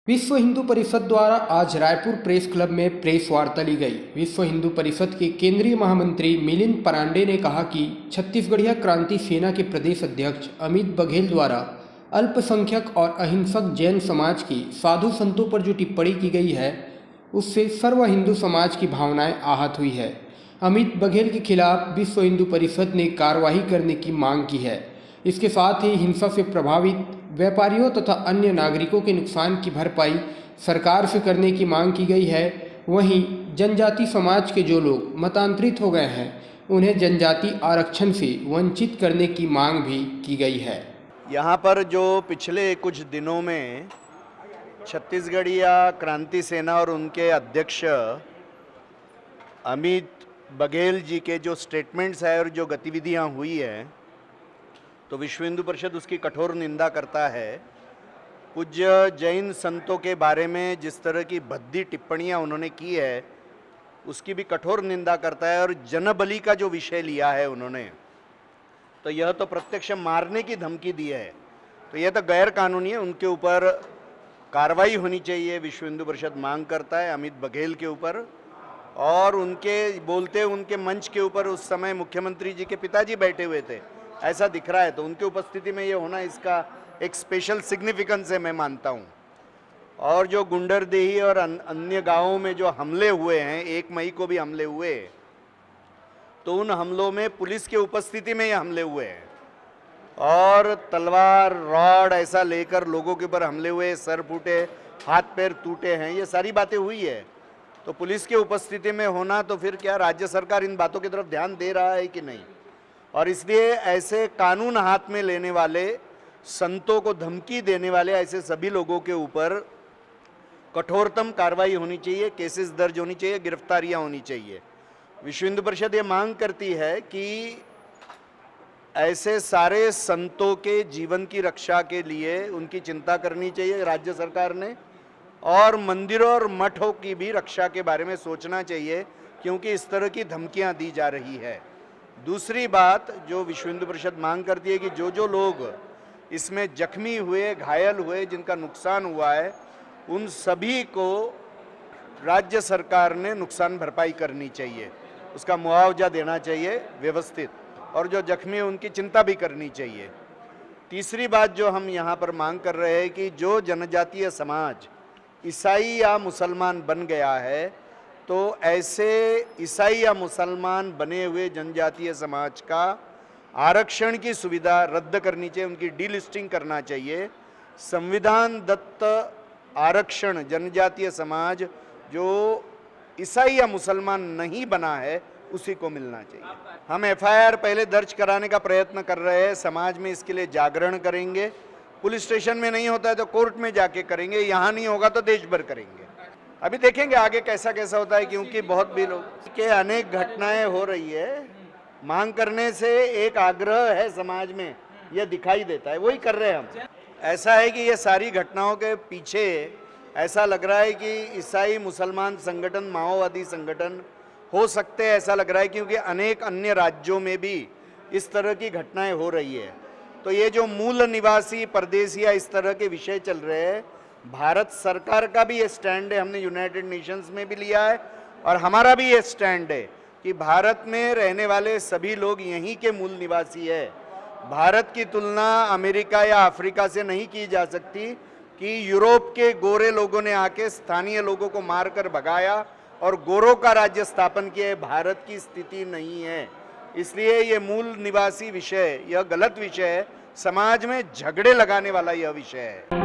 विश्व हिंदू परिषद द्वारा आज रायपुर प्रेस क्लब में प्रेस वार्ता ली गई। विश्व हिंदू परिषद के केंद्रीय महामंत्री मिलिंद परांडे ने कहा कि छत्तीसगढ़ीय क्रांति सेना के प्रदेश अध्यक्ष अमित बघेल द्वारा अल्पसंख्यक और अहिंसक जैन समाज की साधु संतों पर जो टिप्पणी की गई है, उससे सर्व हिंदू समाज की भावनाएं आहत हुई है। अमित बघेल के खिलाफ विश्व हिंदू परिषद ने कार्रवाई करने की मांग की है। इसके साथ ही हिंसा से प्रभावित व्यापारियों तथा अन्य नागरिकों के नुकसान की भरपाई सरकार से करने की मांग की गई है। वहीं जनजाति समाज के जो लोग मतांतरित हो गए हैं, उन्हें जनजाति आरक्षण से वंचित करने की मांग भी की गई है। यहाँ पर जो पिछले कुछ दिनों में छत्तीसगढ़ीय क्रांति सेना और उनके अध्यक्ष अमित बघेल जी के जो स्टेटमेंट्स है और जो गतिविधियाँ हुई है, तो विश्व हिंदू परिषद उसकी कठोर निंदा करता है। पूज्य जैन संतों के बारे में जिस तरह की भद्दी टिप्पणियां उन्होंने की है, उसकी भी कठोर निंदा करता है। और जनबलि का जो विषय लिया है उन्होंने, तो यह तो प्रत्यक्ष मारने की धमकी दी है, तो यह तो गैर कानूनी है। उनके ऊपर कार्रवाई होनी चाहिए, विश्व हिंदू परिषद मांग करता है अमित बघेल के ऊपर। और उनके बोलते उनके मंच के ऊपर उस समय मुख्यमंत्री जी के पिताजी बैठे हुए थे, ऐसा दिख रहा है, तो उनके उपस्थिति में ये होना इसका एक स्पेशल सिग्निफिकेंस है, मैं मानता हूँ। और जो गुंडरदेही और अन्य गांवों में जो हमले हुए हैं, 1 मई को भी हमले हुए, तो उन हमलों में पुलिस के उपस्थिति में ये हमले हुए हैं और तलवार रॉड ऐसा लेकर लोगों के ऊपर हमले हुए, सर फूटे, हाथ पैर टूटे हैं, ये सारी बातें हुई है। तो पुलिस के उपस्थिति में होना, तो फिर क्या राज्य सरकार इन बातों की तरफ ध्यान दे रहा है कि नहीं? और इसलिए ऐसे कानून हाथ में लेने वाले, संतों को धमकी देने वाले ऐसे सभी लोगों के ऊपर कठोरतम कार्रवाई होनी चाहिए, केसेस दर्ज होनी चाहिए, गिरफ्तारियां होनी चाहिए। विश्व हिंदू परिषद ये मांग करती है कि ऐसे सारे संतों के जीवन की रक्षा के लिए उनकी चिंता करनी चाहिए राज्य सरकार ने, और मंदिरों और मठों की भी रक्षा के बारे में सोचना चाहिए, क्योंकि इस तरह की धमकियां दी जा रही है। दूसरी बात जो विश्व हिंदू परिषद मांग करती है कि जो जो लोग इसमें जख्मी हुए, घायल हुए, जिनका नुकसान हुआ है, उन सभी को राज्य सरकार ने नुकसान भरपाई करनी चाहिए, उसका मुआवजा देना चाहिए व्यवस्थित, और जो जख्मी उनकी चिंता भी करनी चाहिए। तीसरी बात जो हम यहाँ पर मांग कर रहे हैं कि जो जनजातीय समाज ईसाई या मुसलमान बन गया है, तो ऐसे ईसाई या मुसलमान बने हुए जनजातीय समाज का आरक्षण की सुविधा रद्द करनी चाहिए, उनकी डीलिस्टिंग करना चाहिए। संविधान दत्त आरक्षण जनजातीय समाज जो ईसाई या मुसलमान नहीं बना है, उसी को मिलना चाहिए। हम एफआईआर पहले दर्ज कराने का प्रयत्न कर रहे हैं, समाज में इसके लिए जागरण करेंगे। पुलिस स्टेशन में नहीं होता है तो कोर्ट में जाके करेंगे, यहाँ नहीं होगा तो देश भर करेंगे। अभी देखेंगे आगे कैसा कैसा होता है, क्योंकि बहुत भी लोग के अनेक घटनाएं हो रही है। मांग करने से एक आग्रह है समाज में, यह दिखाई देता है, वही कर रहे हैं हम। ऐसा है कि ये सारी घटनाओं के पीछे ऐसा लग रहा है कि ईसाई मुसलमान संगठन माओवादी संगठन हो सकते हैं, ऐसा लग रहा है, क्योंकि अनेक अन्य राज्यों में भी इस तरह की घटनाएं हो रही है। तो ये जो मूल निवासी परदेशिया इस तरह के विषय चल रहे हैं, भारत सरकार का भी ये स्टैंड है, हमने यूनाइटेड नेशंस में भी लिया है, और हमारा भी ये स्टैंड है कि भारत में रहने वाले सभी लोग यहीं के मूल निवासी है। भारत की तुलना अमेरिका या अफ्रीका से नहीं की जा सकती कि यूरोप के गोरे लोगों ने आके स्थानीय लोगों को मारकर भगाया और गोरों का राज्य स्थापन किया। भारत की स्थिति नहीं है, इसलिए ये मूल निवासी विषय यह गलत विषय है, समाज में झगड़े लगाने वाला यह विषय है।